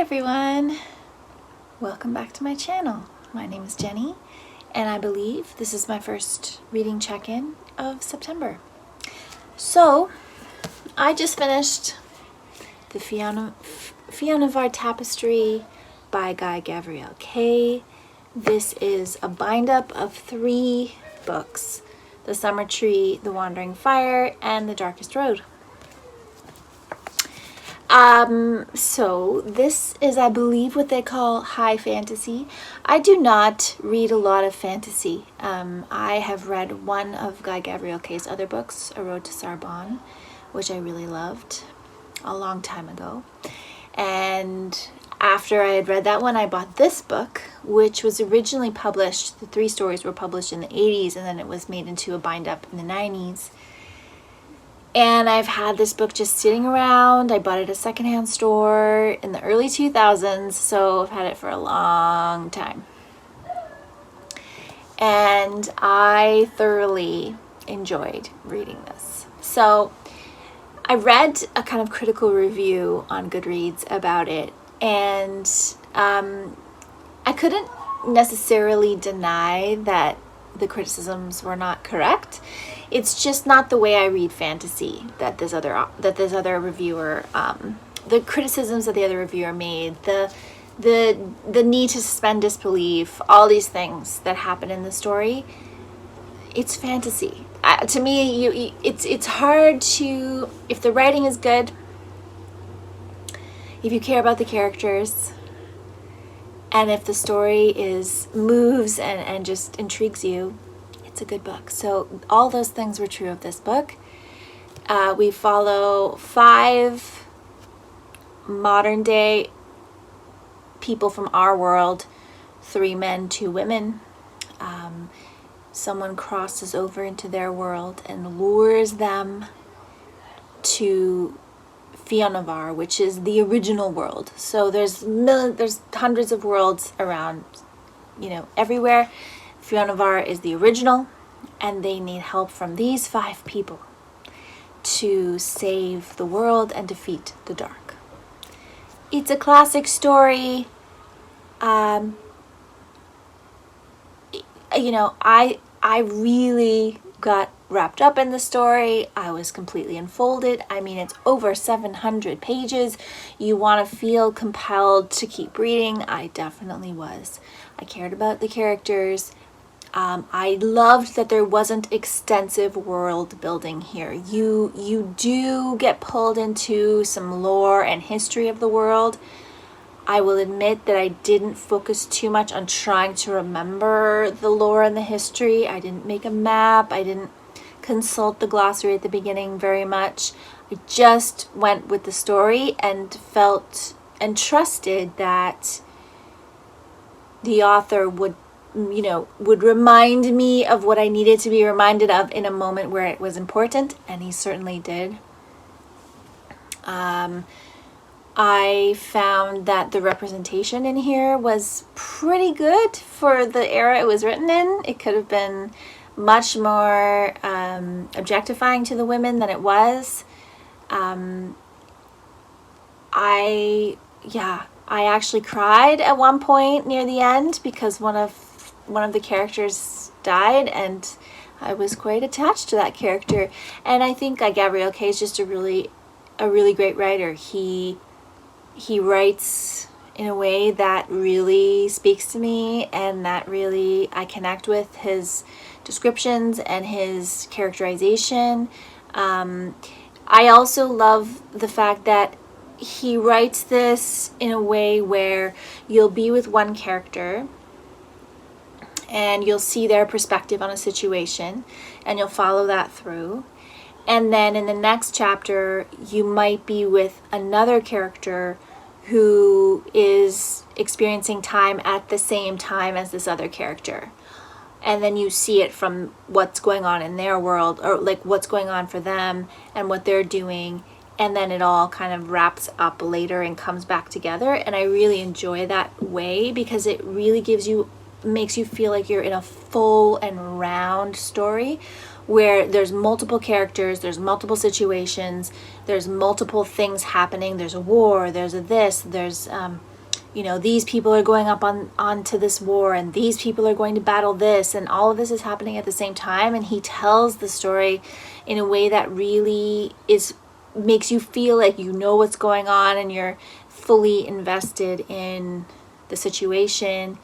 everyone, welcome back to my channel. My name is Jenny and I believe this is my first reading check-in of September. So I just finished the Fionavar Tapestry by Gavriel. This is a bind-up of 3 books: The Summer Tree, The Wandering Fire, and The Darkest Road. So this is, I believe, what they call high fantasy. I do not read a lot of fantasy. I have read one of Gavriel's other books, A Road to Sarbonne, which I really loved a long time ago. And after I had read that one, I bought this book, which was originally published, the 3 stories were published in the 80s, and then it was made into a bind-up in the 90s. And I've had this book just sitting around. I bought it at a secondhand store in the early 2000s, so I've had it for a long time. And I thoroughly enjoyed reading this. So I read a kind of critical review on Goodreads about it, and I couldn't necessarily deny that the criticisms were not correct. It's just not the way I read fantasy that this other reviewer, the criticisms that the other reviewer made, the need to suspend disbelief, all these things that happen in the story. It's fantasy. To me, it's hard to, if the writing is good, if you care about the characters, and if the story moves and just intrigues you, it's a good book. So all those things were true of this book. We follow 5 modern day people from our world, 3 men, 2 women. Someone crosses over into their world and lures them to Fionavar, which is the original world. So there's hundreds of worlds around, everywhere. Fionavar is the original, and they need help from these 5 people to save the world and defeat the dark. It's a classic story. I really got wrapped up in the story. I was completely enfolded. I mean, it's over 700 pages. You want to feel compelled to keep reading. I definitely was. I cared about the characters. I loved that there wasn't extensive world building here. You do get pulled into some lore and history of the world. I will admit that I didn't focus too much on trying to remember the lore and the history. I didn't make a map. I didn't consult the glossary at the beginning very much. I just went with the story and felt and trusted that the author would remind me of what I needed to be reminded of in a moment where it was important, and he certainly did. I found that the representation in here was pretty good for the era it was written in. It could have been much more objectifying to the women than it was. I actually cried at one point near the end because one of the characters died, and I was quite attached to that character. And I think Gavriel is just a really great writer. He writes in a way that really speaks to me, and that really I connect with his descriptions and his characterization. I also love the fact that he writes this in a way where you'll be with one character and you'll see their perspective on a situation, and you'll follow that through. And then in the next chapter, you might be with another character who is experiencing time at the same time as this other character. And then you see it from what's going on in their world, or like what's going on for them and what they're doing. And then it all kind of wraps up later and comes back together. And I really enjoy that way because it really makes you feel like you're in a full and round story where there's multiple characters, there's multiple situations, there's multiple things happening, there's a war, there's a this, there's these people are going up onto this war, and these people are going to battle this, and all of this is happening at the same time. And he tells the story in a way that really makes you feel like you know what's going on and you're fully invested in the situation.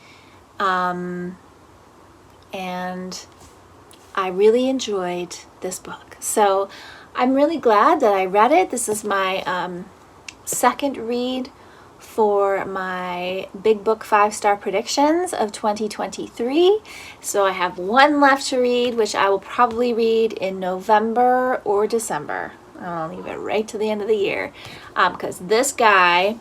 And I really enjoyed this book. So I'm really glad that I read it. This is my second read for my Big Book 5-star predictions of 2023. So I have one left to read, which I will probably read in November or December. I'll leave it right to the end of the year, because this guy,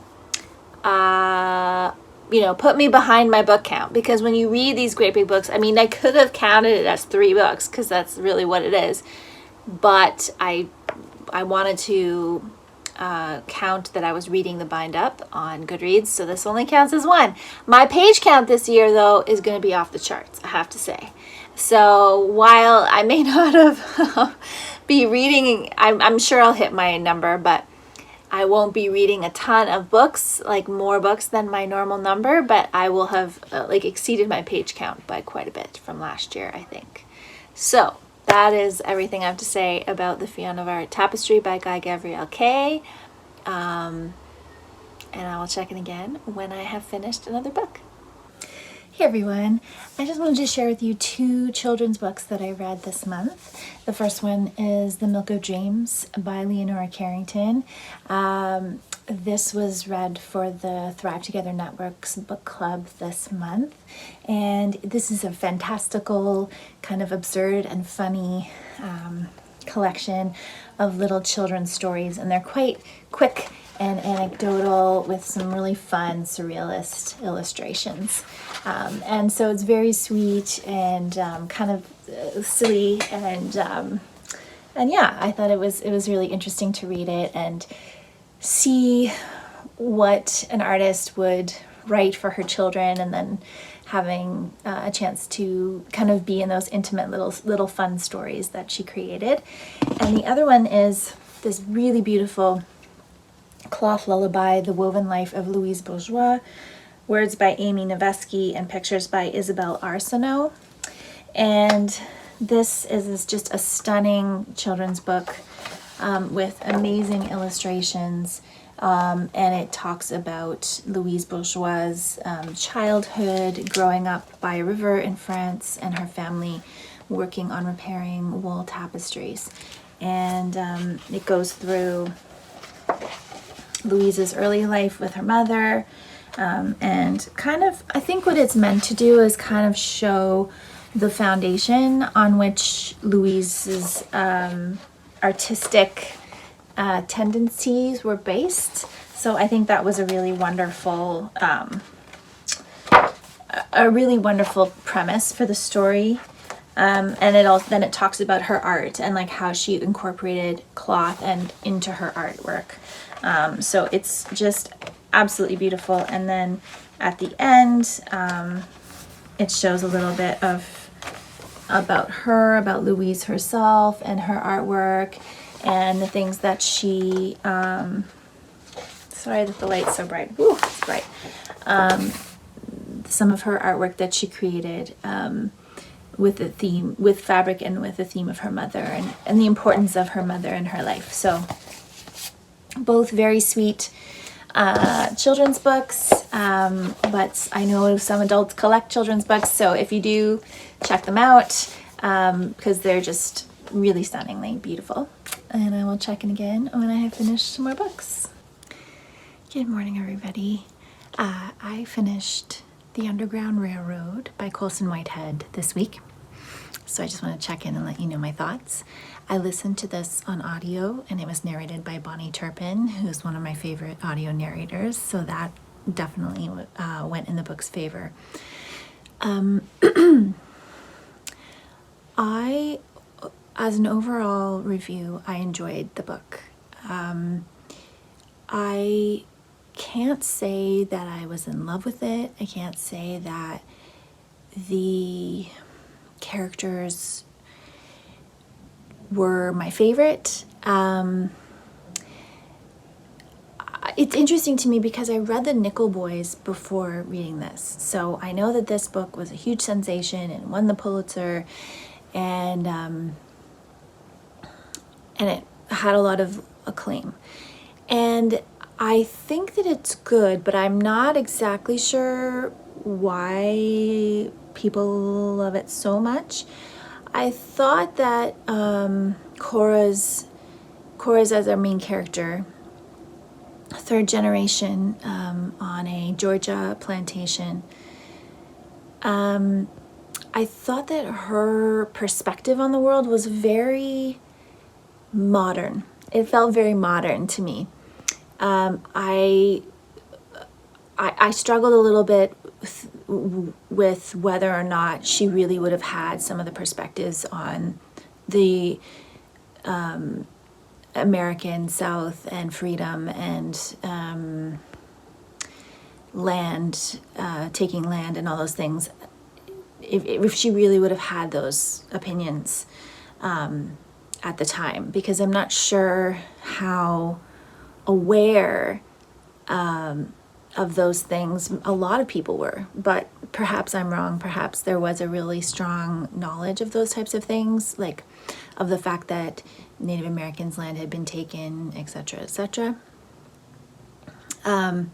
put me behind my book count. Because when you read these great big books, I could have counted it as 3 books, because that's really what it is. But I wanted to count that I was reading the bind up on Goodreads, so this only counts as 1. My page count this year, though, is going to be off the charts, I have to say. So while I may not have be reading, I'm sure I'll hit my number, but I won't be reading a ton of books, like more books than my normal number, but I will have exceeded my page count by quite a bit from last year, I think. So that is everything I have to say about the Fionavar Tapestry by Gavriel K. And I will check in again when I have finished another book. Hey everyone, I just wanted to share with you 2 children's books that I read this month. The first one is The Milk of Dreams by Leonora Carrington. This was read for the Thrive Together Network's book club this month. And this is a fantastical, kind of absurd and funny collection of little children's stories. And they're quite quick and anecdotal with some really fun surrealist illustrations. And so it's very sweet and kind of silly. And yeah, I thought it was really interesting to read it and see what an artist would write for her children, and then having a chance to kind of be in those intimate little fun stories that she created. And the other one is this really beautiful cloth lullaby, The Woven Life of Louise Bourgeois, words by Amy Novesky and pictures by Isabel Arsenault. And this is just a stunning children's book with amazing illustrations, and it talks about Louise Bourgeois' childhood, growing up by a river in France, and her family working on repairing wool tapestries. And it goes through Louise's early life with her mother, and kind of, I think what it's meant to do is kind of show the foundation on which Louise's artistic tendencies were based. So I think that was a really wonderful premise for the story. And then it talks about her art and like how she incorporated cloth and into her artwork. So it's just absolutely beautiful. And then at the end, it shows a little bit about Louise herself and her artwork and the things that she, sorry that the light's so bright. Woo, it's bright. Some of her artwork that she created with fabric and with the theme of her mother and the importance of her mother in her life. So both very sweet children's books, but I know some adults collect children's books, so if you do, check them out, because they're just really stunningly beautiful. And I will check in again when I have finished some more books. Good morning, everybody. I finished The Underground Railroad by Colsen Whitehead this week, so I just want to check in and let you know my thoughts. I listened to this on audio, and it was narrated by Bonnie Turpin, who's one of my favorite audio narrators, so that definitely went in the book's favor. As an overall review, I enjoyed the book. I can't say that I was in love with it. I can't say that the characters were my favorite. it's interesting to me because I read The Nickel Boys before reading this. So I know that this book was a huge sensation and won the Pulitzer, and it had a lot of acclaim. And I think that it's good, but I'm not exactly sure why people love it so much. I thought that Cora's as our main character, third generation on a Georgia plantation. I thought that her perspective on the world was very modern. It felt very modern to me. I struggled a little bit with whether or not she really would have had some of the perspectives on the American South and freedom and land, taking land and all those things. If she really would have had those opinions at the time, because I'm not sure how aware of those things a lot of people were, but perhaps I'm wrong. Perhaps there was a really strong knowledge of those types of things, like of the fact that Native Americans' land had been taken, etc., etc. And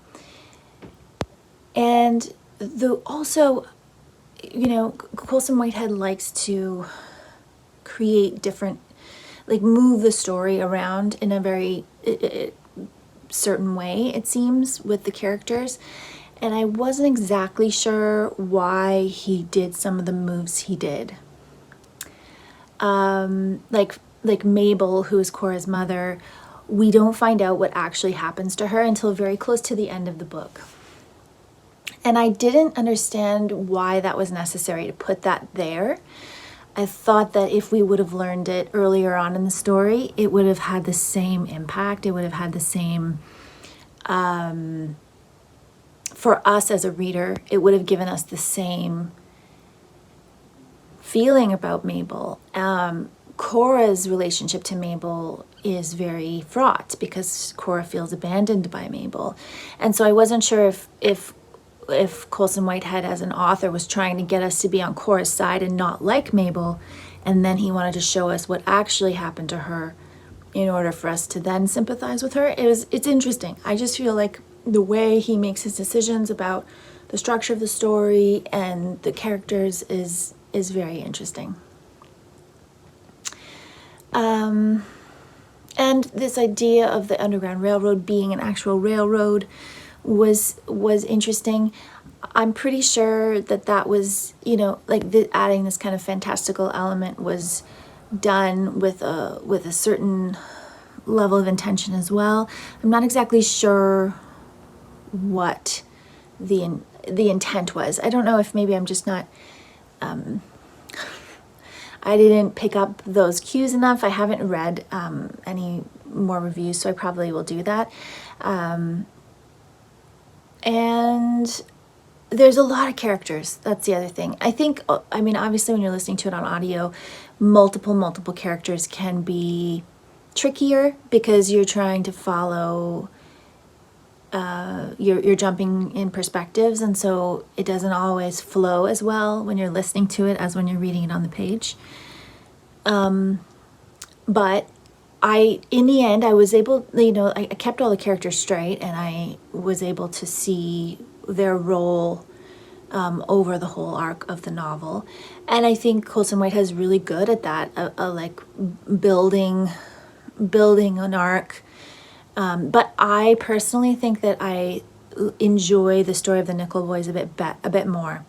also, Colsen Whitehead likes to create different, like move the story around in a very certain way, it seems, with the characters. And I wasn't exactly sure why he did some of the moves he did. Like Mabel, who is Cora's mother, we don't find out what actually happens to her until very close to the end of the book. And I didn't understand why that was necessary to put that there. I thought that if we would have learned it earlier on in the story, it would have had the same impact. It would have had the same, for us as a reader, it would have given us the same feeling about Mabel. Cora's relationship to Mabel is very fraught because Cora feels abandoned by Mabel. And so I wasn't sure if Colsen Whitehead as an author was trying to get us to be on Cora's side and not like Mabel, and then he wanted to show us what actually happened to her in order for us to then sympathize with her. It's interesting. I just feel like the way he makes his decisions about the structure of the story and the characters is very interesting. And this idea of the Underground Railroad being an actual railroad was interesting. I'm pretty sure that was, adding this kind of fantastical element was done with a certain level of intention as well. I'm not exactly sure what the intent was. I don't know if maybe I'm just not I didn't pick up those cues enough. I haven't read any more reviews, so I probably will do that. And there's a lot of characters. That's the other thing. I think, obviously when you're listening to it on audio, multiple characters can be trickier because you're trying to follow, you're jumping in perspectives, and so it doesn't always flow as well when you're listening to it as when you're reading it on the page. But in the end, I was able, I kept all the characters straight, and I was able to see their role over the whole arc of the novel. And I think Colsen Whitehead is really good at that, like building an arc. But I personally think that I enjoy the story of the Nickel Boys a bit more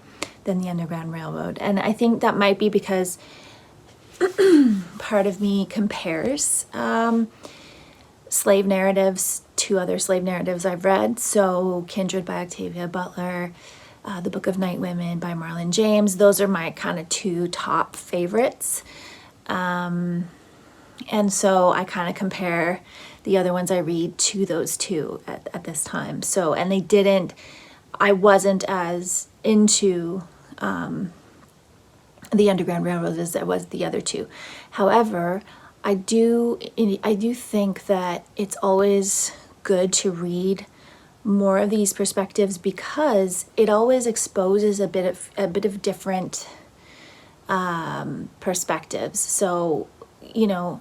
than the Underground Railroad. And I think that might be because part of me compares slave narratives to other slave narratives I've read. So Kindred by Octavia Butler, The Book of Night Women by Marlon James. Those are my kind of two top favorites. And so I kind of compare the other ones I read to those two at this time. So, and I wasn't as into the Underground Railroad as I was the other two. However, I do think that it's always good to read more of these perspectives because it always exposes a bit of different perspectives. So, you know,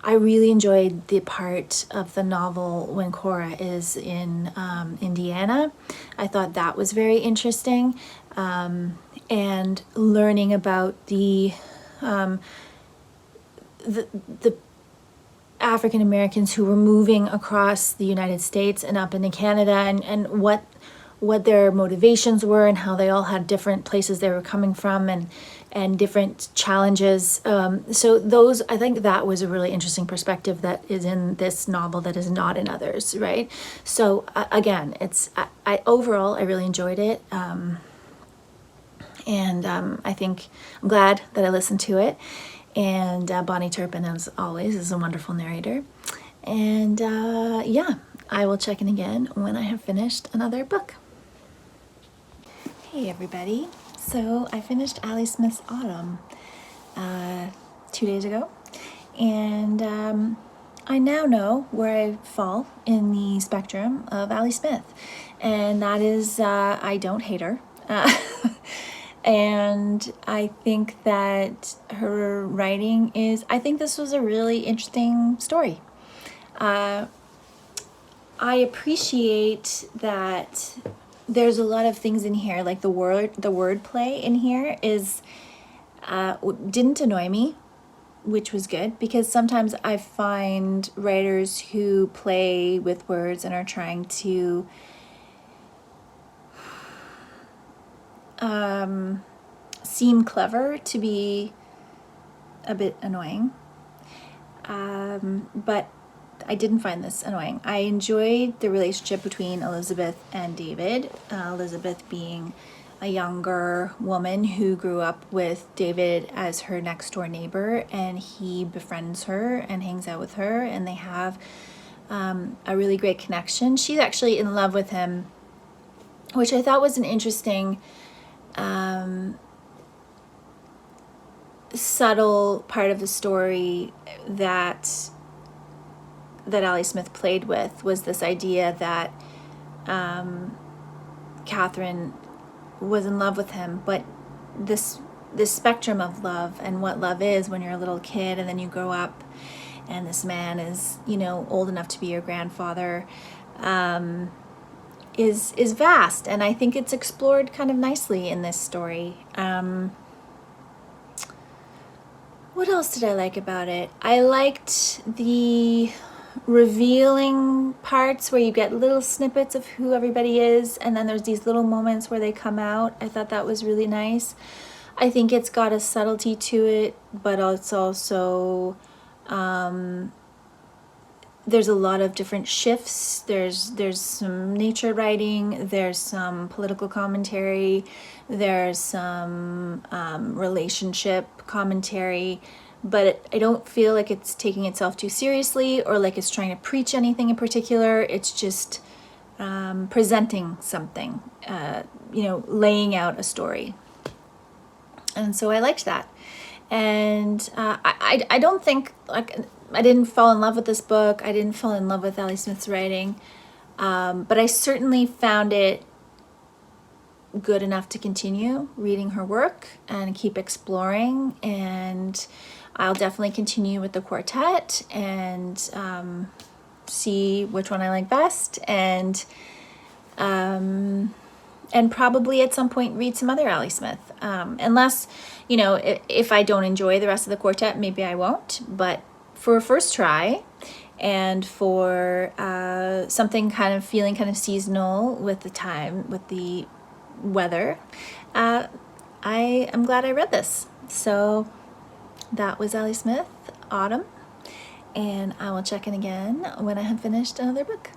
I really enjoyed the part of the novel when Cora is in Indiana. I thought that was very interesting, and learning about the African Americans who were moving across the United States and up into Canada, and what their motivations were and how they all had different places they were coming from and different challenges. So those, I think that was a really interesting perspective that is in this novel that is not in others, right? So again, I overall, I really enjoyed it. And I think I'm glad that I listened to it. And Bonnie Turpin, as always, is a wonderful narrator. And yeah, I will check in again when I have finished another book. Hey everybody. So I finished Ali Smith's Autumn 2 days ago. And I now know where I fall in the spectrum of Ali Smith. And that is, I don't hate her. And I think that her writing is, I think this was a really interesting story. I appreciate that there's a lot of things in here, like the wordplay in here is, didn't annoy me, which was good, because sometimes I find writers who play with words and are trying to seem clever to be a bit annoying. But I didn't find this annoying. I enjoyed the relationship between Elizabeth and David. Elizabeth being a younger woman who grew up with David as her next door neighbor, and he befriends her and hangs out with her, and they have a really great connection. She's actually in love with him, which I thought was an interesting subtle part of the story that Ali Smith played with, was this idea that Catherine was in love with him, but this spectrum of love and what love is when you're a little kid and then you grow up and this man is, you know, old enough to be your grandfather, is vast, and I think it's explored kind of nicely in this story. What else did I like about it? I liked the revealing parts where you get little snippets of who everybody is, and then there's these little moments where they come out. I thought that was really nice. I think it's got a subtlety to it, but it's also there's a lot of different shifts. There's some nature writing, there's some political commentary, there's some relationship commentary, but I don't feel like it's taking itself too seriously or like it's trying to preach anything in particular. It's just presenting something, laying out a story. And so I liked that. And I don't think, like, I didn't fall in love with this book. I didn't fall in love with Ali Smith's writing. But I certainly found it good enough to continue reading her work and keep exploring. And I'll definitely continue with the quartet and see which one I like best. And probably at some point read some other Ali Smith. Unless, if I don't enjoy the rest of the quartet, maybe I won't. But for a first try, and for something feeling kind of seasonal with the weather, I am glad I read this. So that was Ali Smith, Autumn, and I will check in again when I have finished another book.